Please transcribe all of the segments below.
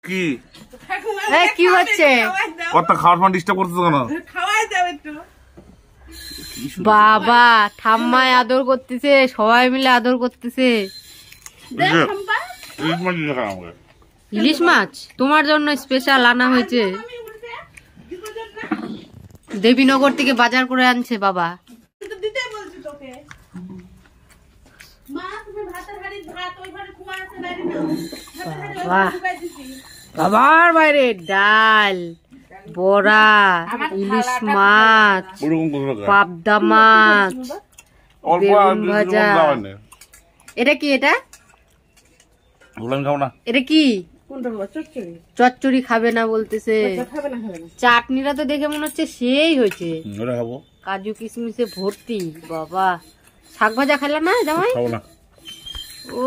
কি কি হচ্ছে? কত খাওয়ার সময় ডিস্টার্ব করতেছ কেন? বাবা ঠাম্মায় আদর করতেছে, সবাই মিলে আদর করতেছে। ইলিশ মাছ তোমার জন্য স্পেশাল আনা হয়েছে, দেবীনগর থেকে বাজার করে আনছে বাবা। বাবার বাইরে ডাল, বড়া, ইলিশ মাছ, পাবদা মাছ, বেগুন ভাজা। এটা কি? এটা এটা কি? চচ্চড়ি খাবে না বলতেছে। চাটনিটা তো দেখে মনে হচ্ছে সেই হয়েছে, কাজু কিশমিশে ভর্তি। বাবা শাক ভাজা খেলা না জামাই? ও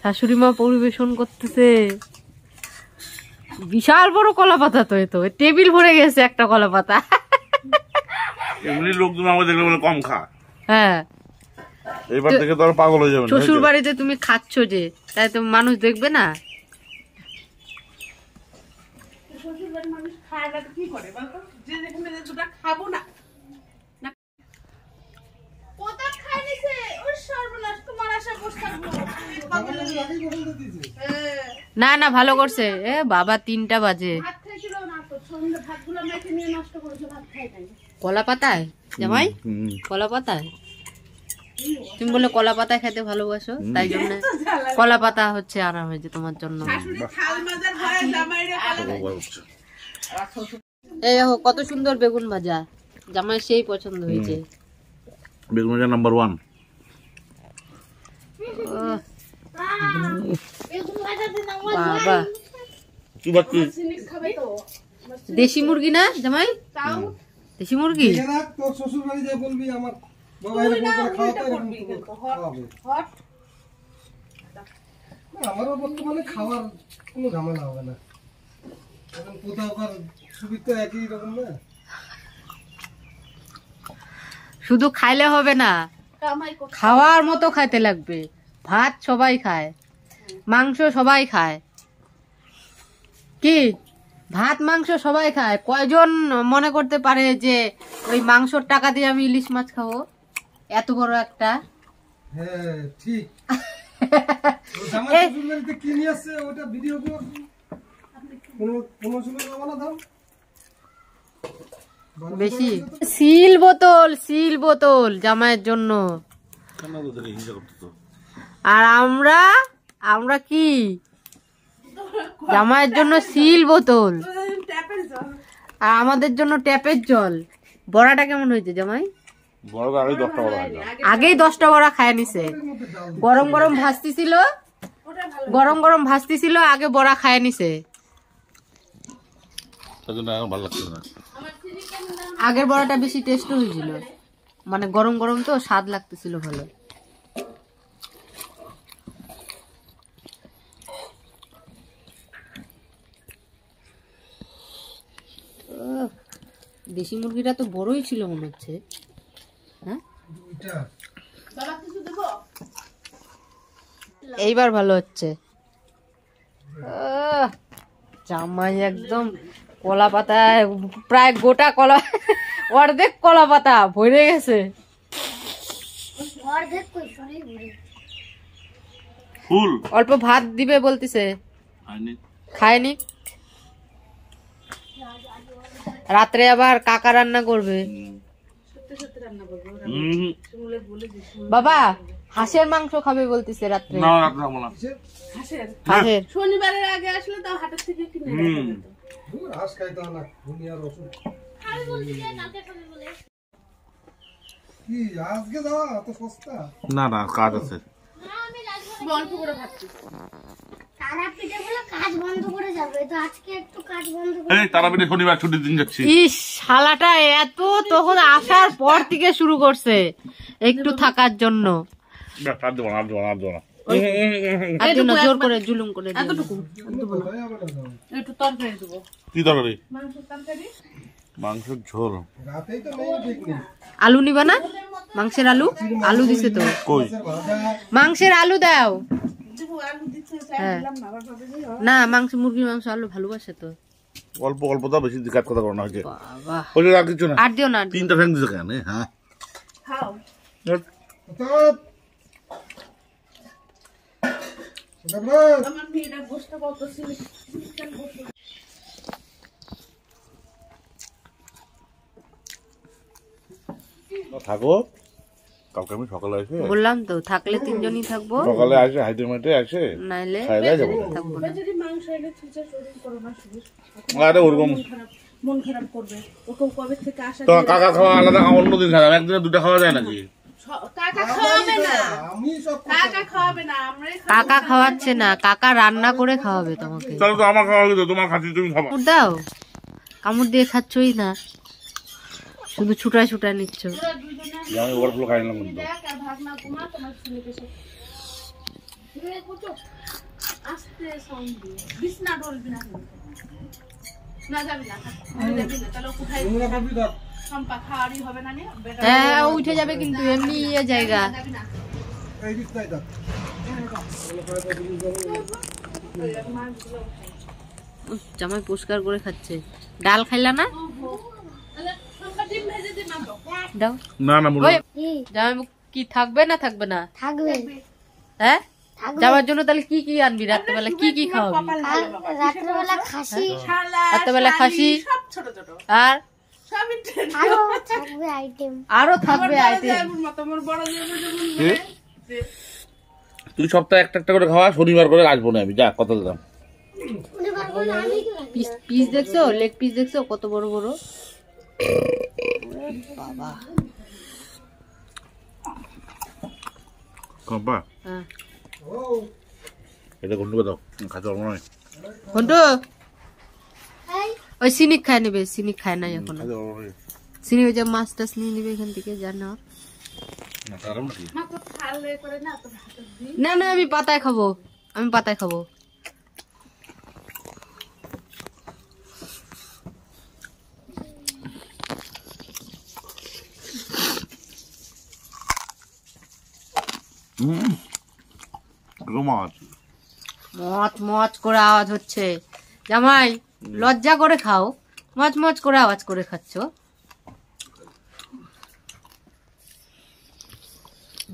শাশুড়ি মা পরিবেশন করতেছে। বিশাল বড় কলা পাতা, তো এতো টেবিল ভরে গেছে একটা কলা পাতা। এমনি লোকজন আমাদের দেখলে বলে কম খা। হ্যাঁ এবার থেকে তো আর পাগল হয়ে যাবে। শ্বশুর বাড়িতে তুমি খাচ্ছ যে, তাই তো মানুষ দেখবে না? শ্বশুর বাড়ির মানুষ খায় না তো কি করে বলতো? যে যেখানে যেটা খাবো না কোথা খাই নিছে ওর সর্বনাশ। তোমার আশা করছাম না না ভালো করছে। এ বাবা 3টা বাজে। ভাত খাইছিল না তো, সন্ধ্যা ভাতগুলো মেখে নিয়ে নষ্ট করেছে, ভাত খাই নাই। কলা পাতায় জামাই? কলা পাতায়? তুমি বলে কলা পাতা খেতে ভালোবাসো, তাই জন্য কলা পাতা হচ্ছে আনা হয়েছে তোমার জন্য। এই দেখো কত সুন্দর বেগুন ভাজা, জামাই সেই পছন্দ হয়েছে। বেগুন ভাজা নাম্বার 1। বাবা দেশি মুরগি না জামাই? দেশি মুরগি। তোর শ্বশুর বাড়ি যা বলবি আমার আমারও বর্তমানে খাওয়ার কোনো ঝামেলা হবে না, এখন কোথাও সুবিধা একই রকম না। শুধু খাইলে হবে না, খাওয়ার মতো খাইতে লাগবে। ভাত সবাই খায়, মাংস সবাই খায়। কি ভাত মাংস সবাই খায়? কয়জন মনে করতে পারে যে ওই মাংসর টাকা দিয়ে আমি ইলিশ মাছ খাবো? এত বড় একটা। হ্যাঁ ঠিক। কি নিয়ে আসছে ওটা ভিডিও কর। বেশি সিল বোতল, সিল বোতল জামাইয়ের জন্য। আর আমরা কি জামাইয়ের জন্য সিল বোতল, আর আমাদের জন্য ট্যাপের জল। বড়াটা কেমন হয়েছে জামাই? আগেই 10টা বড়া খায় নিছে। গরম গরম ভাজতেছিল, আগে বড়া খায় নিছে। আগের বড়াটা বেশি টেস্ট হয়েছিল, মানে গরম গরম তো স্বাদ লাগতেছিল ভালো। দেশি মুরগিটা তো বড়ই ছিল মনে হচ্ছে। হ্যাঁ এইবার ভালো হচ্ছে। জামাই একদম কলা পাতায় প্রায় গোটা কলা, অর্ধেক কলা পাতা ভরে গেছে। অল্প ভাত দিবে বলতেছে, খায়নি। রাত্রে আবার কাকা রান্না করবে। বাবা হাঁসের মাংস খাবে বলতেছে রাত্রে। হাঁসের শনিবারের আগে আসলে তাও হাটের থেকে কিনে হাঁস খাইতে হয় না। দুনিয়ার ওষুধ কি আজকে যাওয়া এত সস্তা? না না কাজ আছে। অল্প করে ভাবছি তারাপীঠে বলে কাজ বন্ধ করে যাবে, তো আজকে একটু কাজ বন্ধ করে। এই তারাপীঠে শনিবার ছুটির দিন যাচ্ছি। ইস শালাটা এত তখন আসার পর থেকে শুরু করছে একটু থাকার জন্য। জোর করে জুলুম করে এতটুকু একটু তরকারি দেবো। কি তরকারি? মাংসের ঝোল। আলু নিবা না? মাংসের আলু? আলু দিছে তো। কই মাংসের আলু দাও। হ্যাঁ। না মাংস, মুরগির মাংস আলু ভালোবাসে তো। অল্প অল্প দাও, বেশি কাজ কথা করো না হয়েছে। বাবা ওই যে আর কিছু না, আর দিও না, আর দিও না। 3টা ফ্যান দিছে কেন? হ্যাঁ থাকো, কালকে আমি সকালে আসে, বললাম তো থাকলে 3 জনই থাকবো, সকালে আসে হাইড্রোমেটে আসে নাইলে খাইলে যাবো। থাকবো না। আরে ওরকম মন খারাপ করবে, ওকে কবে থেকে আসা তো কাকা খাওয়া আলাদা, অন্যদিন খাওয়া, একদিনে 2টা খাওয়া যায় নাকি? কাকা খাওয়াবে না, আমি সব কাকা খাওয়াবে না, আমরাই কাকা খাওয়াচ্ছে না, কাকা রান্না করে খাওয়াবে তোমাকে। তাহলে তো আমার খাওয়া হতো, তোমার খাচ্ছি তুমি খাবা। কামড় দাও, কামড় দিয়ে খাচ্ছই না, শুধু ছুটায় ছুটায় নিচ্ছ। আমি ওভারফ্লো খাই নিলাম কিন্তু। দেখ আর ভাগনা কুমা তোমার ছেলেকে সব আস্তে সাউন্ড দিয়ে বিছনা ডলবি না, না যাবি না, যাবি না, তাহলে কোথায় নোংরা করবি না। সম্পা খাওয়ারই হবে না নিয়ে বেটা হ্যাঁ উঠে যাবে কিন্তু, এমনি ইয়ে জায়গা। যাবি না। এই বিছনায় দাও। উফ, জামাই পরিষ্কার করে খাচ্ছে। ডাল খাইলা না? তাহলে সম্পা ডিম ভেজে দিন না তো। দাও। না না মুড়ি ওই জামাই কি থাকবে না থাকবে না? থাকবে হ্যাঁ থাকবে। যাওয়ার জন্য তাহলে কি কি আনবি? রাত্রেবেলা কি কি খাওয়াবি? আর রাত্রেবেলা খাসি শালা, রাত্রেবেলা খাসি সব ছোট ছোট আর সবই আরো থাকবে আইটেম। আরো থাকবে আইটেম। মতো আমার বড় যেমন কি? তুই সপ্তাহে একটা একটা করে খাওয়া, শনিবার করে আসবো না আমি, যা কথা দিলাম। উনি পারবো না, আমি কি পারবো? পিস পিস দেখছো, লেগ পিস দেখছো কত বড় বড়। বাবা কম্পা হ্যাঁ ও এটা ঘন্টু দাও, খাতে পারবো না। ঘন্টু এই ওই সিনিক খায় নেবে, সিনিক খায় না এখন। খাতে পারবো না। সিনি ওই যে মাছ টাছ নিয়ে নেবে এখান থেকে, জানো না তারও নাকি? মাত্র খালে করে না তো ভাত দিই। না না আমি পাতায় খাবো, আমি পাতায় খাবো। মাছ মচ মচ করে আওয়াজ হচ্ছে। জামাই লজ্জা করে খাও, মচ মচ করে আওয়াজ করে খাচ্ছ।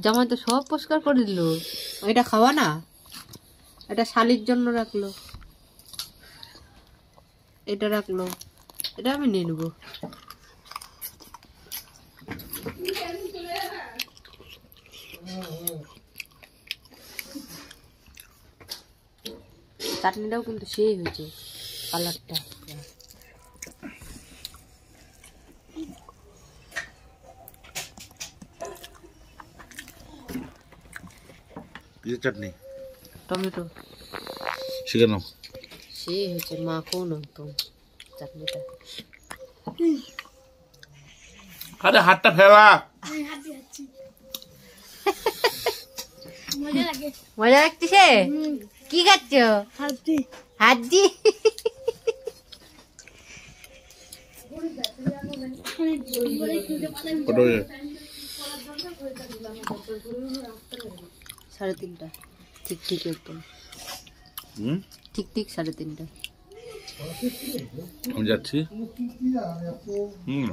জামাই তো সব পরিষ্কার করে দিল। এটা খাওয়া না, এটা শালির জন্য রাখলো, এটা রাখলো, এটা আমি নিয়ে নেবো। চাটনিটাও কিন্তু সেই হয়েছে, কালারটা। কিসের চাটনি? টমেটো শিখে নাও। সেই হয়েছে, মাখো না তো চাটনিটা। আরে হাতটা ফেলা। মজা লাগে। মজা লাগতেছে? কি খাচ্ছ? হাতি হাড্ডি। ওটা 3:30 ঠিক ঠিক একদম ঠিক ঠিক 3:30। আমি যাচ্ছি। কি আর এত হুম